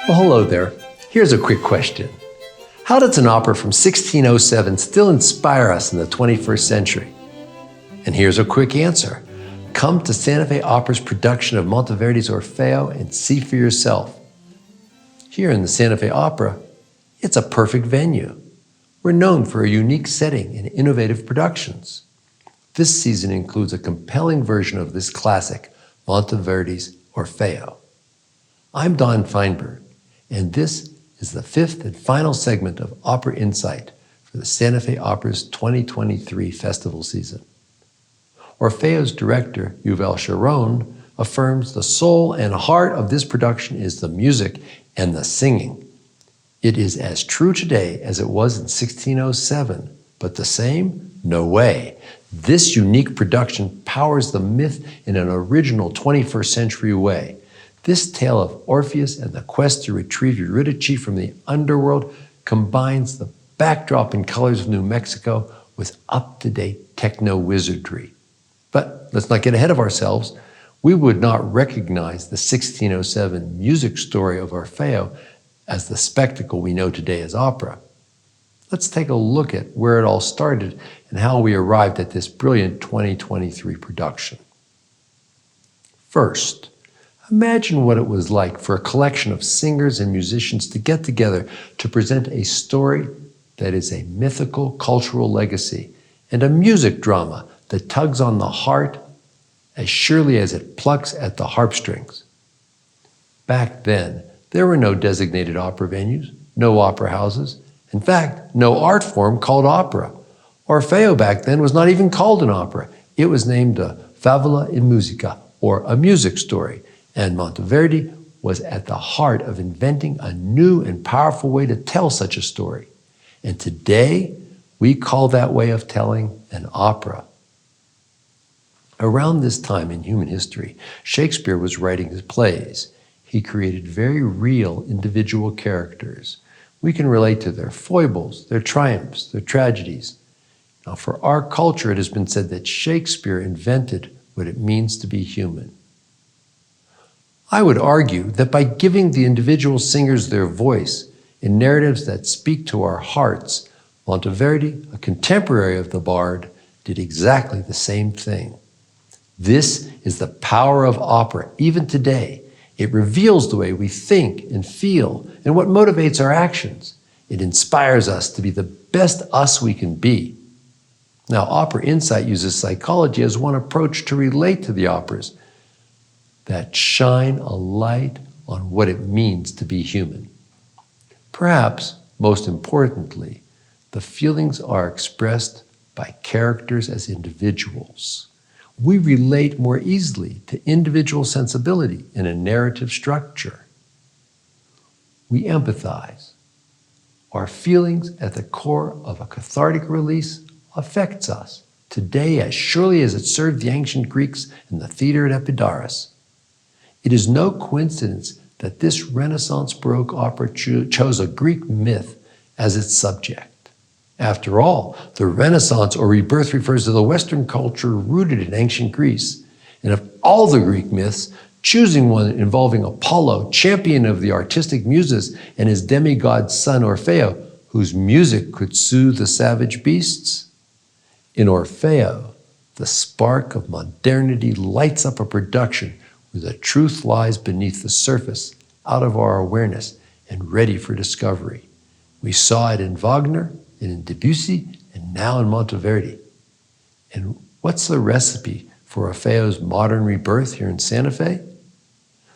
Well, hello there. Here's a quick question. How does an opera from 1607 still inspire us in the 21st century? And here's a quick answer. Come to Santa Fe Opera's production of Monteverdi's Orfeo and see for yourself. Here in the Santa Fe Opera, it's a perfect venue. We're known for a unique setting and innovative productions. This season includes a compelling version of this classic, Monteverdi's Orfeo. I'm Don Feinberg, and this is the fifth and final segment of Opera Insight for the Santa Fe Opera's 2023 festival season. Orfeo's director, Yuval Sharon, affirms the soul and heart of this production is the music and the singing. It is as true today as it was in 1607, but the same? No way. This unique production powers the myth in an original 21st century way. This tale of Orpheus and the quest to retrieve Eurydice from the underworld combines the backdrop and colors of New Mexico with up-to-date techno-wizardry. But let's not get ahead of ourselves. We would not recognize the 1607 music story of Orfeo as the spectacle we know today as opera. Let's take a look at where it all started and how we arrived at this brilliant 2023 production. First, imagine what it was like for a collection of singers and musicians to get together to present a story that is a mythical cultural legacy and a music drama that tugs on the heart as surely as it plucks at the harp strings. Back then, there were no designated opera venues, no opera houses, in fact, no art form called opera. Orfeo back then was not even called an opera. It was named a favola in musica, or a music story, and Monteverdi was at the heart of inventing a new and powerful way to tell such a story. And today, we call that way of telling an opera. Around this time in human history, Shakespeare was writing his plays. He created very real individual characters. We can relate to their foibles, their triumphs, their tragedies. Now, for our culture, it has been said that Shakespeare invented what it means to be human. I would argue that by giving the individual singers their voice in narratives that speak to our hearts, Monteverdi, a contemporary of the bard, did exactly the same thing. This is the power of opera, even today. It reveals the way we think and feel and what motivates our actions. It inspires us to be the best us we can be. Now, Opera Insight uses psychology as one approach to relate to the operas that shine a light on what it means to be human. Perhaps, most importantly, the feelings are expressed by characters as individuals. We relate more easily to individual sensibility in a narrative structure. We empathize. Our feelings at the core of a cathartic release affects us today as surely as it served the ancient Greeks in the theater at Epidaurus. It is no coincidence that this Renaissance Baroque opera chose a Greek myth as its subject. After all, the Renaissance or rebirth refers to the Western culture rooted in ancient Greece. And of all the Greek myths, choosing one involving Apollo, champion of the artistic muses, and his demigod son Orfeo, whose music could soothe the savage beasts. In Orfeo, the spark of modernity lights up a production where the truth lies beneath the surface, out of our awareness, and ready for discovery. We saw it in Wagner, and in Debussy, and now in Monteverdi. And what's the recipe for Orfeo's modern rebirth here in Santa Fe?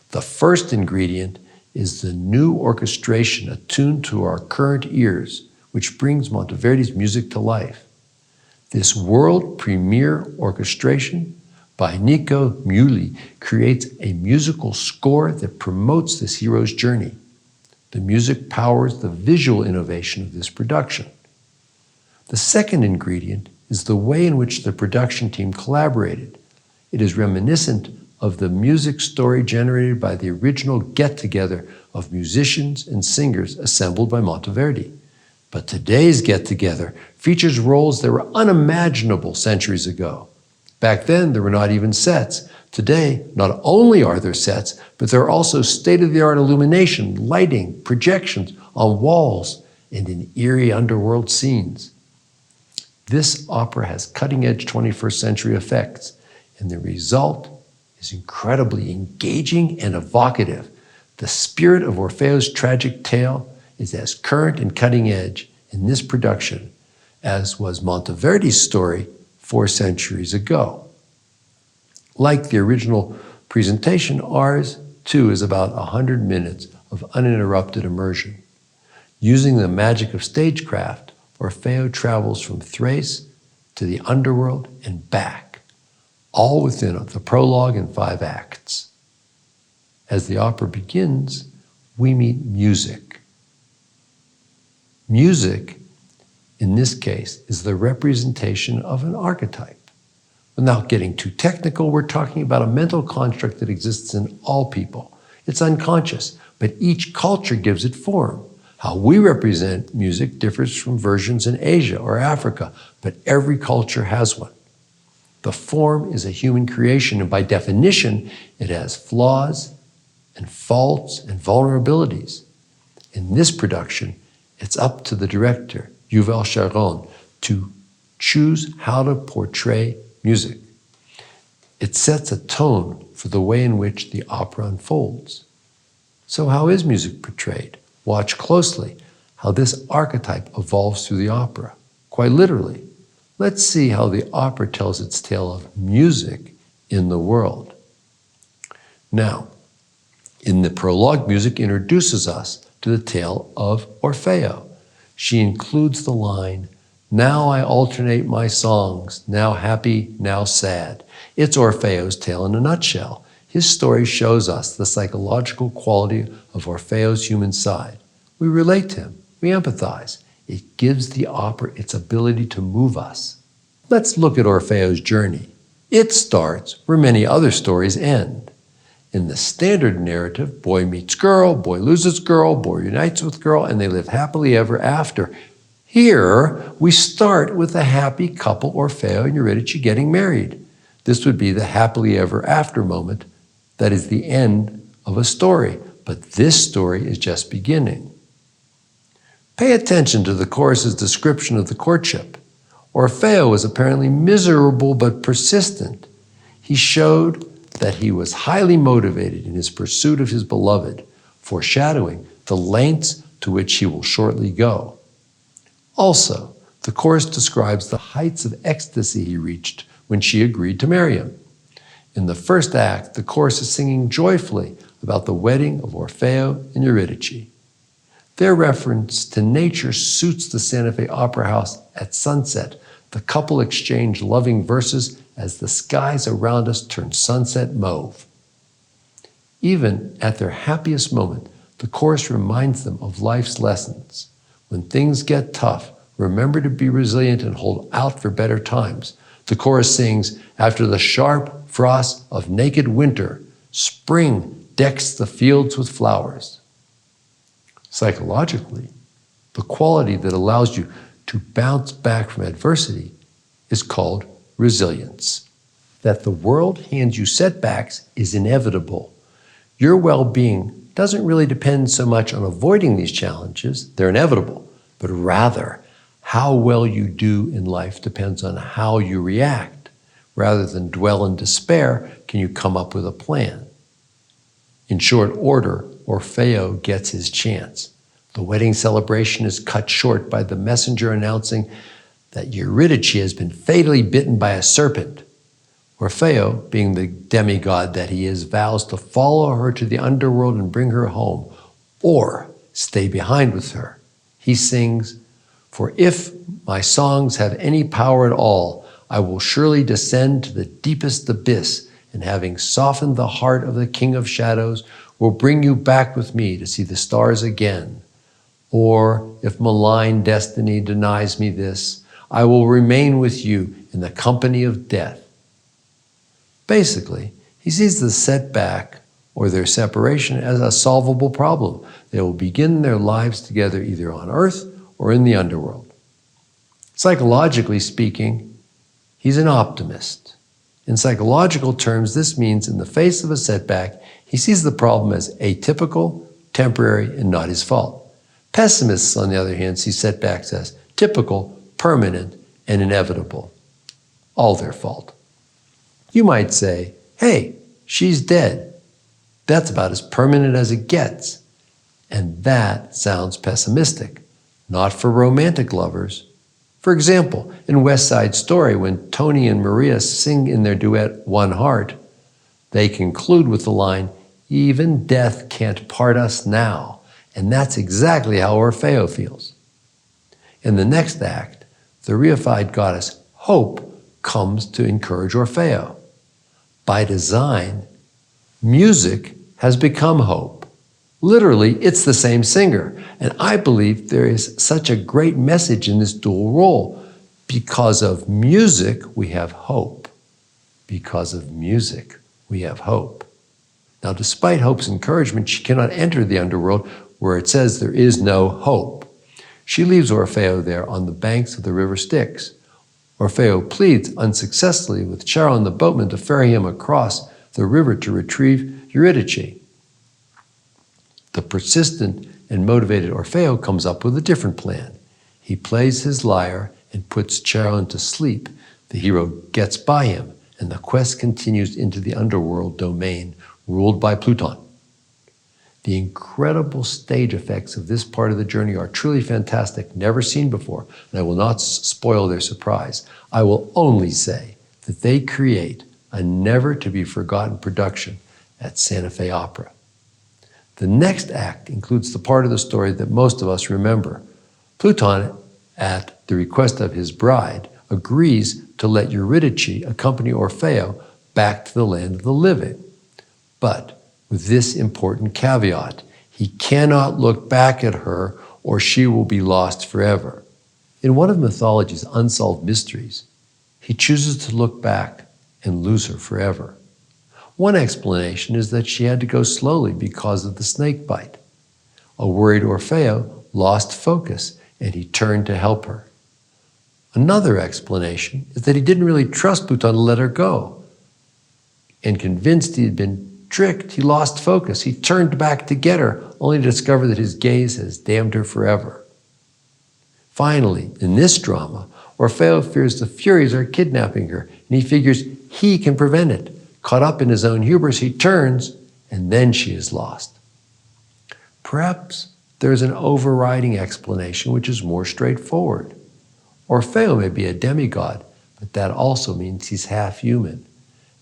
The first ingredient is the new orchestration attuned to our current ears, which brings Monteverdi's music to life. This world premiere orchestration by Nico Muhly creates a musical score that promotes this hero's journey. The music powers the visual innovation of this production. The second ingredient is the way in which the production team collaborated. It is reminiscent of the music story generated by the original get-together of musicians and singers assembled by Monteverdi. But today's get-together features roles that were unimaginable centuries ago. Back then, there were not even sets. Today, not only are there sets, but there are also state-of-the-art illumination, lighting, projections on walls, and in eerie underworld scenes. This opera has cutting-edge 21st century effects, and the result is incredibly engaging and evocative. The spirit of Orfeo's tragic tale is as current and cutting-edge in this production as was Monteverdi's story 4 centuries ago. Like the original presentation, ours, too, is about 100 minutes of uninterrupted immersion. Using the magic of stagecraft, Orfeo travels from Thrace to the underworld and back, all within the prologue and 5 acts. As the opera begins, we meet music. Music, in this case, is the representation of an archetype. Without getting too technical, we're talking about a mental construct that exists in all people. It's unconscious, but each culture gives it form. How we represent music differs from versions in Asia or Africa, but every culture has one. The form is a human creation, and by definition, it has flaws and faults and vulnerabilities. In this production, it's up to the director, Yuval Sharon, to choose how to portray music. It sets a tone for the way in which the opera unfolds. So how is music portrayed? Watch closely how this archetype evolves through the opera. Quite literally, let's see how the opera tells its tale of music in the world. Now, in the prologue, music introduces us to the tale of Orfeo. She includes the line, "Now I alternate my songs, now happy, now sad." It's Orfeo's tale in a nutshell. His story shows us the psychological quality of Orfeo's human side. We relate to him, we empathize. It gives the opera its ability to move us. Let's look at Orfeo's journey. It starts where many other stories end. In the standard narrative, boy meets girl, boy loses girl, boy unites with girl, and they live happily ever after. Here, we start with the happy couple Orfeo and Eurydice getting married. This would be the happily ever after moment. That is the end of a story, but this story is just beginning. Pay attention to the chorus's description of the courtship. Orfeo was apparently miserable but persistent. He showed that he was highly motivated in his pursuit of his beloved, foreshadowing the lengths to which he will shortly go. Also, the chorus describes the heights of ecstasy he reached when she agreed to marry him. In the first act, the chorus is singing joyfully about the wedding of Orfeo and Eurydice. Their reference to nature suits the Santa Fe Opera House at sunset. The couple exchange loving verses as the skies around us turn sunset mauve. Even at their happiest moment, the chorus reminds them of life's lessons. When things get tough, remember to be resilient and hold out for better times. The chorus sings, "After the sharp frost of naked winter, spring decks the fields with flowers." Psychologically, the quality that allows you to bounce back from adversity is called resilience. That the world hands you setbacks is inevitable. Your well-being doesn't really depend so much on avoiding these challenges, they're inevitable, but rather how well you do in life depends on how you react. Rather than dwell in despair, can you come up with a plan? In short order, Orfeo gets his chance. The wedding celebration is cut short by the messenger announcing that Eurydice has been fatally bitten by a serpent. Orfeo, being the demigod that he is, vows to follow her to the underworld and bring her home, or stay behind with her. He sings, "For if my songs have any power at all, I will surely descend to the deepest abyss, and having softened the heart of the King of Shadows, will bring you back with me to see the stars again. Or if malign destiny denies me this, I will remain with you in the company of death." Basically, he sees the setback or their separation as a solvable problem. They will begin their lives together either on earth or in the underworld. Psychologically speaking, he's an optimist. In psychological terms, this means in the face of a setback, he sees the problem as atypical, temporary, and not his fault. Pessimists, on the other hand, see setbacks as typical, permanent, and inevitable. All their fault. You might say, hey, she's dead. That's about as permanent as it gets. And that sounds pessimistic, not for romantic lovers. For example, in West Side Story, when Tony and Maria sing in their duet One Heart, they conclude with the line, even death can't part us now. And that's exactly how Orfeo feels. In the next act, the reified goddess Hope comes to encourage Orfeo. By design, music has become hope. Literally, it's the same singer. And I believe there is such a great message in this dual role. Because of music, we have hope. Because of music, we have hope. Now, despite Hope's encouragement, she cannot enter the underworld where it says there is no hope. She leaves Orfeo there on the banks of the river Styx. Orfeo pleads unsuccessfully with Charon the boatman to ferry him across the river to retrieve Eurydice. The persistent and motivated Orfeo comes up with a different plan. He plays his lyre and puts Charon to sleep. The hero gets by him, and the quest continues into the underworld domain ruled by Pluton. The incredible stage effects of this part of the journey are truly fantastic, never seen before, and I will not spoil their surprise. I will only say that they create a never-to-be-forgotten production at Santa Fe Opera. The next act includes the part of the story that most of us remember. Pluton, at the request of his bride, agrees to let Eurydice accompany Orfeo back to the land of the living. But with this important caveat, he cannot look back at her or she will be lost forever. In one of mythology's unsolved mysteries, he chooses to look back and lose her forever. One explanation is that she had to go slowly because of the snake bite. A worried Orfeo lost focus and he turned to help her. Another explanation is that he didn't really trust Pluton to let her go. And convinced he had been tricked, he lost focus. He turned back to get her, only to discover that his gaze has damned her forever. Finally, in this drama, Orfeo fears the furies are kidnapping her, and he figures he can prevent it. Caught up in his own hubris, he turns, and then she is lost. Perhaps there is an overriding explanation which is more straightforward. Orfeo may be a demigod, but that also means he's half human.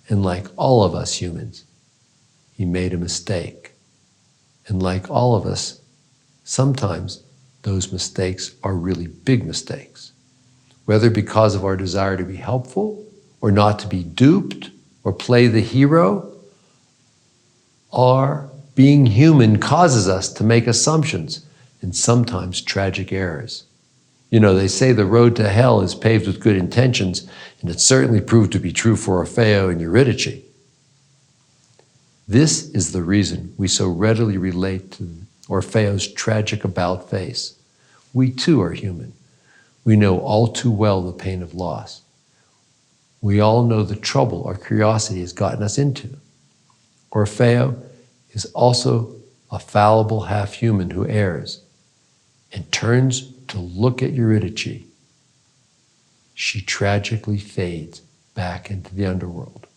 And like all of us humans, he made a mistake. And like all of us, sometimes those mistakes are really big mistakes. Whether because of our desire to be helpful, or not to be duped, or play the hero, our being human causes us to make assumptions and sometimes tragic errors. You know, they say the road to hell is paved with good intentions, and it certainly proved to be true for Orfeo and Eurydice. This is the reason we so readily relate to Orfeo's tragic about face. We too are human. We know all too well the pain of loss. We all know the trouble our curiosity has gotten us into. Orfeo is also a fallible half-human who errs and turns to look at Eurydice. She tragically fades back into the underworld.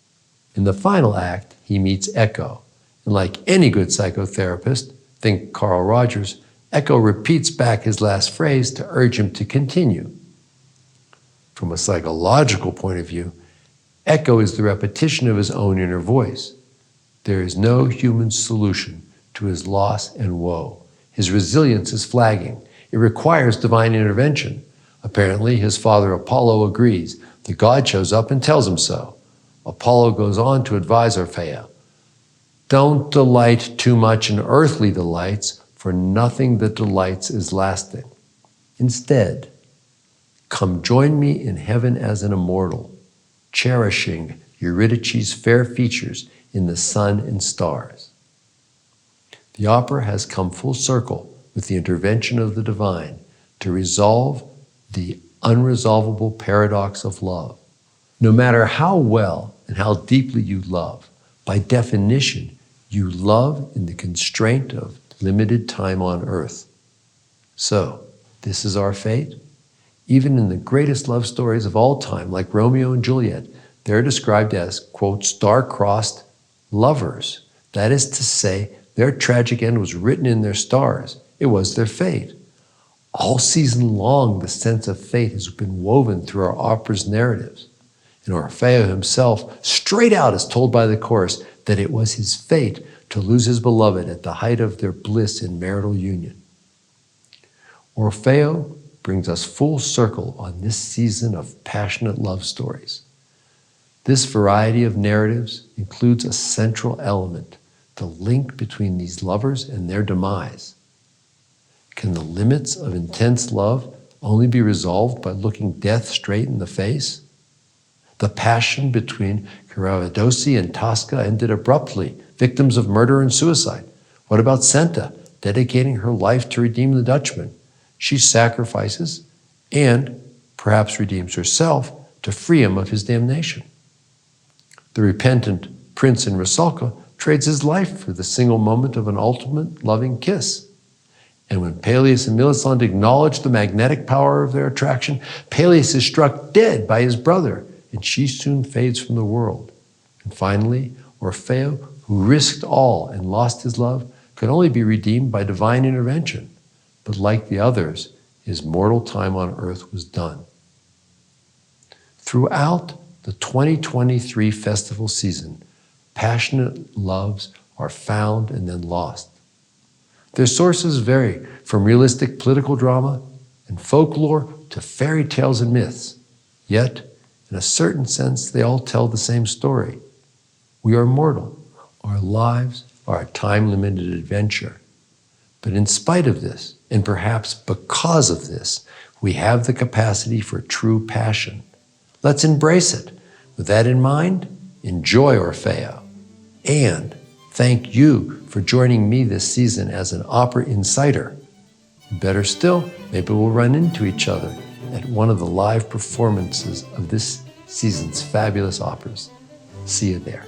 In the final act, he meets Echo. And like any good psychotherapist, think Carl Rogers, Echo repeats back his last phrase to urge him to continue. From a psychological point of view, Echo is the repetition of his own inner voice. There is no human solution to his loss and woe. His resilience is flagging. It requires divine intervention. Apparently, his father Apollo agrees. The god shows up and tells him so. Apollo goes on to advise Orfeo, "Don't delight too much in earthly delights, for nothing that delights is lasting. Instead, come join me in heaven as an immortal, cherishing Eurydice's fair features in the sun and stars." The opera has come full circle with the intervention of the divine to resolve the unresolvable paradox of love. No matter how well and how deeply you love. By definition, you love in the constraint of limited time on earth. So, this is our fate? Even in the greatest love stories of all time, like Romeo and Juliet, they're described as, quote, star-crossed lovers. That is to say, their tragic end was written in their stars. It was their fate. All season long, the sense of fate has been woven through our opera's narratives. And Orfeo himself, straight out, is told by the chorus that it was his fate to lose his beloved at the height of their bliss in marital union. Orfeo brings us full circle on this season of passionate love stories. This variety of narratives includes a central element, the link between these lovers and their demise. Can the limits of intense love only be resolved by looking death straight in the face? The passion between Eurydice and Tosca ended abruptly, victims of murder and suicide. What about Senta, dedicating her life to redeem the Dutchman? She sacrifices and perhaps redeems herself to free him of his damnation. The repentant prince in Rusalka trades his life for the single moment of an ultimate loving kiss. And when Peleus and Melisande acknowledge the magnetic power of their attraction, Peleus is struck dead by his brother, and she soon fades from the world. And finally, Orfeo, who risked all and lost his love, could only be redeemed by divine intervention. But like the others, his mortal time on earth was done. Throughout the 2023 festival season, passionate loves are found and then lost. Their sources vary from realistic political drama and folklore to fairy tales and myths. Yet, in a certain sense, they all tell the same story. We are mortal. Our lives are a time-limited adventure. But in spite of this, and perhaps because of this, we have the capacity for true passion. Let's embrace it. With that in mind, enjoy Orfeo. And thank you for joining me this season as an opera insider. Better still, maybe we'll run into each other at one of the live performances of this season's fabulous operas. See you there.